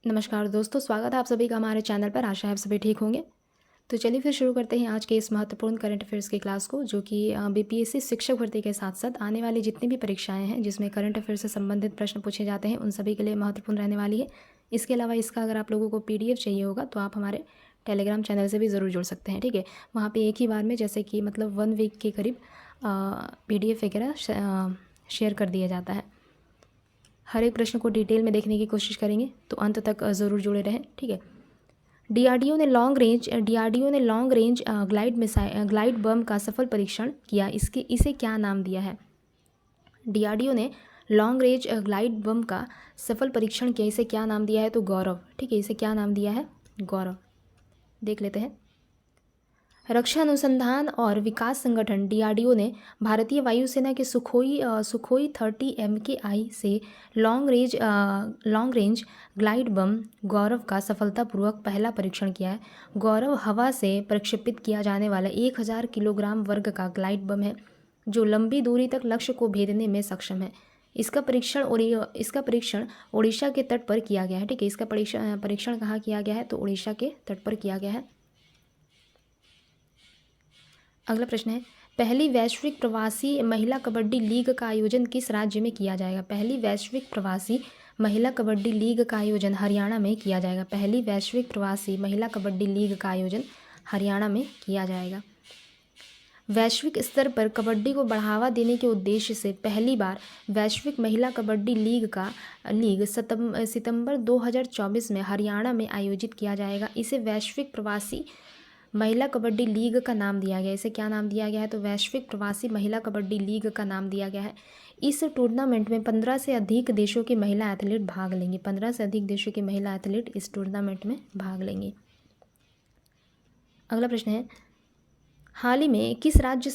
नमस्कार दोस्तों, स्वागत है आप सभी का हमारे चैनल पर। आशा है आप सभी ठीक होंगे। तो चलिए फिर शुरू करते हैं आज के इस महत्वपूर्ण करंट अफेयर्स की क्लास को, जो कि बीपीएससी शिक्षक भर्ती के साथ साथ आने वाली जितनी भी परीक्षाएं हैं जिसमें करंट अफेयर से संबंधित प्रश्न पूछे जाते हैं उन सभी के लिए महत्वपूर्ण रहने वाली है। इसके अलावा इसका अगर आप लोगों को पीडीएफ चाहिए होगा तो आप हमारे टेलीग्राम चैनल से भी ज़रूर जुड़ सकते हैं। ठीक है, वहाँ पर एक ही बार में जैसे कि मतलब 1 वीक के करीब पीडीएफ वगैरह शेयर कर दिया जाता है। हर एक प्रश्न को डिटेल में देखने की कोशिश करेंगे, तो अंत तक ज़रूर जुड़े रहें। ठीक है। डीआरडीओ ने लॉन्ग रेंज ग्लाइड बम का सफल परीक्षण किया। इसे क्या नाम दिया है? डीआरडीओ ने लॉन्ग रेंज ग्लाइड बम का सफल परीक्षण किया, इसे क्या नाम दिया है? तो गौरव। ठीक है, इसे क्या नाम दिया है? गौरव। देख लेते हैं। रक्षा अनुसंधान और विकास संगठन डीआरडीओ ने भारतीय वायुसेना के सुखोई 30 MKI से लॉन्ग रेंज ग्लाइड बम गौरव का सफलतापूर्वक पहला परीक्षण किया है। गौरव हवा से प्रक्षेपित किया जाने वाला 1000 किलोग्राम वर्ग का ग्लाइड बम है, जो लंबी दूरी तक लक्ष्य को भेदने में सक्षम है। इसका परीक्षण ओडिशा के तट पर किया गया है। ठीक है, इसका परीक्षण कहाँ किया गया है? तो ओडिशा के तट पर किया गया है। अगला प्रश्न है, पहली वैश्विक प्रवासी महिला कबड्डी लीग का आयोजन किस राज्य में किया जाएगा? पहली वैश्विक प्रवासी महिला कबड्डी लीग का आयोजन हरियाणा में किया जाएगा। पहली वैश्विक प्रवासी महिला कबड्डी लीग का आयोजन हरियाणा में किया जाएगा। वैश्विक स्तर पर कबड्डी को बढ़ावा देने के उद्देश्य से पहली बार वैश्विक महिला कबड्डी लीग सितंबर 2024 में हरियाणा में आयोजित किया जाएगा। इसे वैश्विक प्रवासी महिला कबड्डी लीग का नाम दिया गया। इसे क्या नाम दिया गया है? तो वैश्विक प्रवासी महिला कबड्डी लीग का नाम दिया गया है। इस टूर्नामेंट में 15 से अधिक देशों के महिला एथलीट भाग लेंगे। 15 से अधिक देशों के महिला एथलीट इस टूर्नामेंट में भाग लेंगे। अगला प्रश्न है, हाल ही में किस राज्य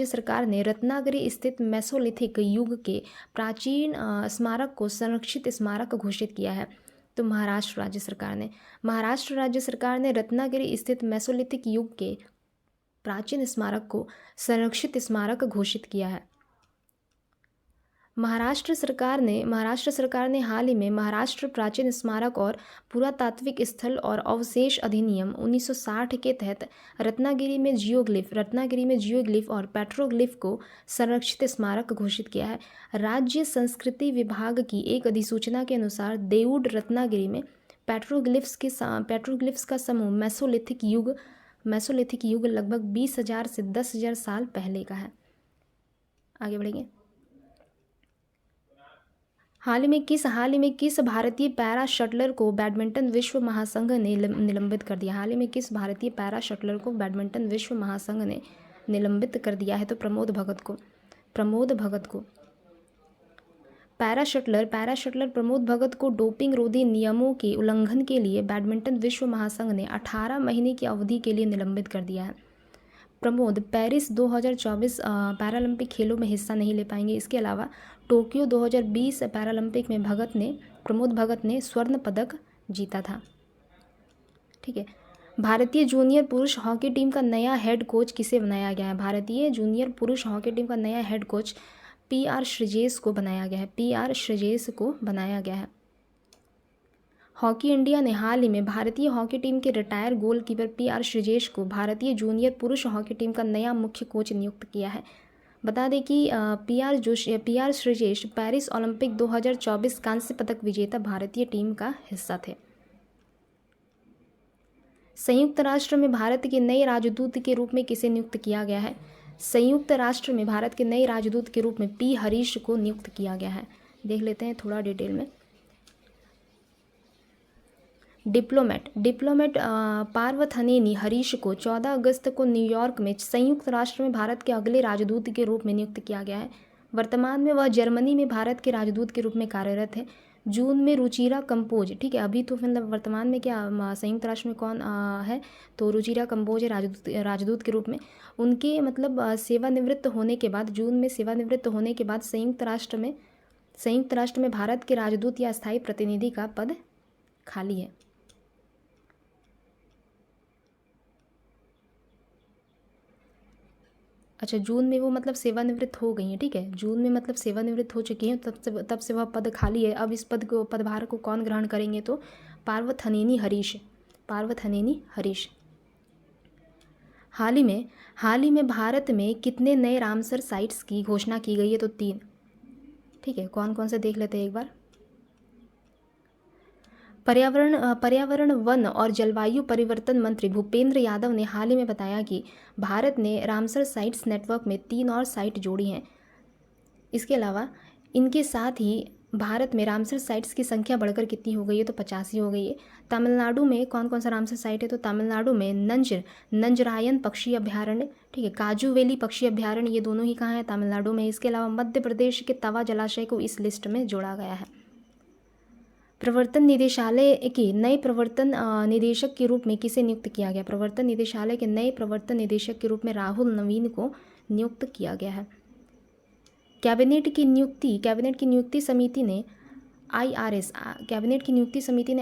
सरकार ने रत्नागिरी स्थित मेसोलिथिक युग के प्राचीन स्मारक को संरक्षित स्मारक घोषित किया है? तो महाराष्ट्र राज्य सरकार ने रत्नागिरी स्थित मेसोलिथिक युग के प्राचीन स्मारक को संरक्षित स्मारक घोषित किया है। महाराष्ट्र सरकार ने हाल ही में महाराष्ट्र प्राचीन स्मारक और पुरातात्विक स्थल और अवशेष अधिनियम 1960 के तहत रत्नागिरी में जियोग्लिफ और पेट्रोग्लिफ को संरक्षित स्मारक घोषित किया है। राज्य संस्कृति विभाग की एक अधिसूचना के अनुसार देऊर रत्नागिरी में पेट्रोग्लिफ्स का समूह मेसोलिथिक युग लगभग 20,000 से 10,000 साल पहले का है। आगे बढ़ेंगे। हाल ही में किस भारतीय पैरा शटलर को बैडमिंटन विश्व महासंघ ने निलंबित कर दिया? हाल ही में किस भारतीय पैरा शटलर को बैडमिंटन विश्व महासंघ ने निलंबित कर दिया है? तो प्रमोद भगत को। पैरा शटलर प्रमोद भगत को डोपिंग रोधी नियमों के उल्लंघन के लिए बैडमिंटन विश्व महासंघ ने 18 महीने की अवधि के लिए निलंबित कर दिया है। प्रमोद पेरिस 2024 पैरालंपिक खेलों में हिस्सा नहीं ले पाएंगे। इसके अलावा टोक्यो 2020 पैरालंपिक में प्रमोद भगत ने स्वर्ण पदक जीता था। ठीक है। भारतीय जूनियर पुरुष हॉकी टीम का नया हेड कोच किसे बनाया गया है? भारतीय जूनियर पुरुष हॉकी टीम का नया हेड कोच PR श्रीजेश को बनाया गया है। हॉकी इंडिया ने हाल ही में भारतीय हॉकी टीम के रिटायर गोलकीपर PR श्रीजेश को भारतीय जूनियर पुरुष हॉकी टीम का नया मुख्य कोच नियुक्त किया है। बता दें कि PR श्रीजेश पेरिस ओलंपिक 2024 कांस्य पदक विजेता भारतीय टीम का हिस्सा थे। संयुक्त राष्ट्र में भारत के नए राजदूत के रूप में किसे नियुक्त किया गया है? संयुक्त राष्ट्र में भारत के नए राजदूत के रूप में P हरीश को नियुक्त किया गया है। देख लेते हैं थोड़ा डिटेल में। डिप्लोमेट पार्वथनेनी हरीश को 14 अगस्त को न्यूयॉर्क में संयुक्त राष्ट्र में भारत के अगले राजदूत के रूप में नियुक्त किया गया है। वर्तमान में वह जर्मनी में भारत के राजदूत के रूप में कार्यरत है। जून में रुचिरा कंपोज, ठीक है, अभी तो मतलब वर्तमान में क्या संयुक्त राष्ट्र में कौन है? तो रुचिरा कंपोज है राजदूत के रूप में। उनके मतलब जून में सेवानिवृत्त होने के बाद संयुक्त राष्ट्र में भारत के राजदूत या स्थायी प्रतिनिधि का पद खाली है। अच्छा, जून में वो मतलब सेवानिवृत्त हो गई हैं, ठीक है, जून में मतलब सेवानिवृत्त हो चुकी हैं, तब से वह पद खाली है। अब इस पदभार को कौन ग्रहण करेंगे? तो पार्वथनेनी हरीश। हाल ही में भारत में कितने नए रामसर साइट्स की घोषणा की गई है? तो 3, ठीक है। कौन कौन से देख लेते हैं एक बार। पर्यावरण वन और जलवायु परिवर्तन मंत्री भूपेंद्र यादव ने हाल ही में बताया कि भारत ने रामसर साइट्स नेटवर्क में 3 और साइट जोड़ी हैं। इसके अलावा इनके साथ ही भारत में रामसर साइट्स की संख्या बढ़कर कितनी हो गई है? तो 85 हो गई है। तमिलनाडु में कौन कौन सा रामसर साइट है? तो तमिलनाडु में नंजरायन पक्षी अभ्यारण्य, ठीक है, काजूवेली पक्षी अभ्यारण्य, ये दोनों ही कहाँ हैं? तमिलनाडु में। इसके अलावा मध्य प्रदेश के तवा जलाशय को इस लिस्ट में जोड़ा गया है। प्रवर्तन निदेशालय के नए प्रवर्तन निदेशक के रूप में किसे नियुक्त किया गया? प्रवर्तन निदेशालय के नए प्रवर्तन निदेशक के रूप में राहुल नवीन को नियुक्त किया गया है। कैबिनेट की नियुक्ति समिति ने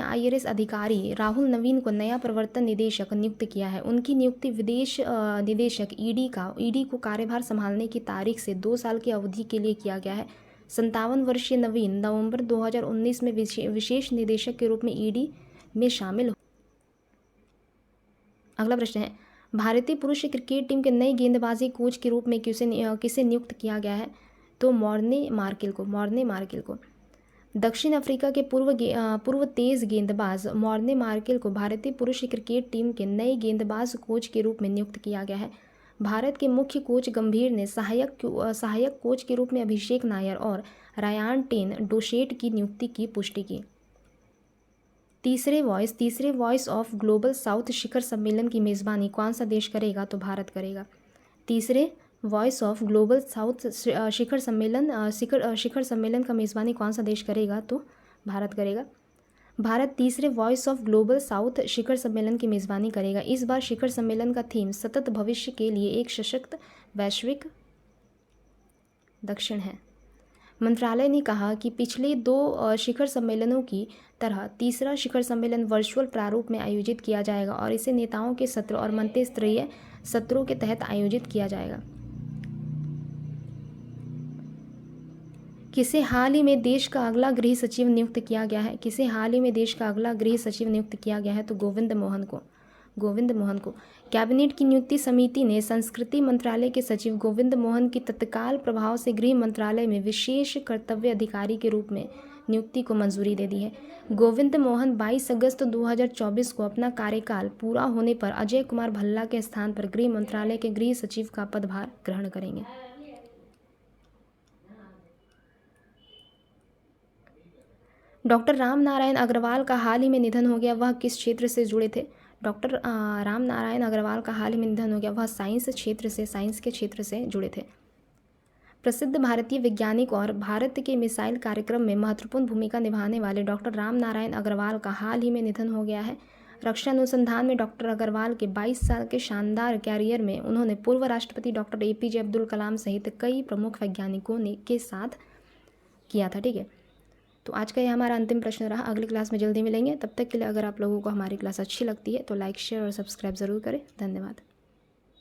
IRS अधिकारी राहुल नवीन को नया प्रवर्तन निदेशक नियुक्त किया है। उनकी नियुक्ति विदेश निदेशक ईडी को कार्यभार संभालने की तारीख से 2 साल की अवधि के लिए किया गया है। 57 वर्षीय नवीन नवंबर 2019 में विशेष निदेशक के रूप में ईडी में शामिल हो। अगला प्रश्न है, भारतीय पुरुष क्रिकेट टीम के नए गेंदबाजी कोच के रूप में किसे नियुक्त किया गया है? तो मॉर्ने मार्केल को। दक्षिण अफ्रीका के पूर्व तेज गेंदबाज मॉर्ने मार्केल को भारतीय पुरुष क्रिकेट टीम के नए गेंदबाज कोच के रूप में नियुक्त किया गया है। भारत के मुख्य कोच गंभीर ने सहायक कोच के रूप में अभिषेक नायर और रायान टेन डोशेट की नियुक्ति की पुष्टि की। तीसरे वॉइस ऑफ ग्लोबल साउथ शिखर सम्मेलन की मेज़बानी कौन सा देश करेगा? तो भारत करेगा। तीसरे वॉइस ऑफ ग्लोबल साउथ शिखर सम्मेलन का मेज़बानी कौन सा देश करेगा? तो भारत करेगा। भारत तीसरे वॉइस ऑफ ग्लोबल साउथ शिखर सम्मेलन की मेज़बानी करेगा। इस बार शिखर सम्मेलन का थीम सतत भविष्य के लिए एक सशक्त वैश्विक दक्षिण है। मंत्रालय ने कहा कि पिछले 2 शिखर सम्मेलनों की तरह तीसरा शिखर सम्मेलन वर्चुअल प्रारूप में आयोजित किया जाएगा और इसे नेताओं के सत्र और मंत्री स्तरीय सत्रों के तहत आयोजित किया जाएगा। किसे हाल ही में देश का अगला गृह सचिव नियुक्त किया गया है? तो गोविंद मोहन को। कैबिनेट की नियुक्ति समिति ने संस्कृति मंत्रालय के सचिव गोविंद मोहन की तत्काल प्रभाव से गृह मंत्रालय में विशेष कर्तव्य अधिकारी के रूप में नियुक्ति को मंजूरी दे दी है। गोविंद मोहन 22 अगस्त 2024 को अपना कार्यकाल पूरा होने पर अजय कुमार भल्ला के स्थान पर गृह मंत्रालय के गृह सचिव का पदभार ग्रहण करेंगे। डॉक्टर राम नारायण अग्रवाल का हाल ही में निधन हो गया, वह किस क्षेत्र से जुड़े थे? डॉक्टर राम नारायण अग्रवाल का हाल ही में निधन हो गया, वह साइंस के क्षेत्र से जुड़े थे। प्रसिद्ध भारतीय वैज्ञानिक और भारत के मिसाइल कार्यक्रम में महत्वपूर्ण भूमिका निभाने वाले डॉक्टर राम नारायण अग्रवाल का हाल ही में निधन हो गया है। रक्षा अनुसंधान में डॉक्टर अग्रवाल के 22 साल के शानदार कैरियर में उन्होंने पूर्व राष्ट्रपति डॉक्टर APJ अब्दुल कलाम सहित कई प्रमुख वैज्ञानिकों के साथ किया था। ठीक है, तो आज का ये हमारा अंतिम प्रश्न रहा। अगली क्लास में जल्दी मिलेंगे। तब तक के लिए अगर आप लोगों को हमारी क्लास अच्छी लगती है तो लाइक, शेयर और सब्सक्राइब ज़रूर करें। धन्यवाद।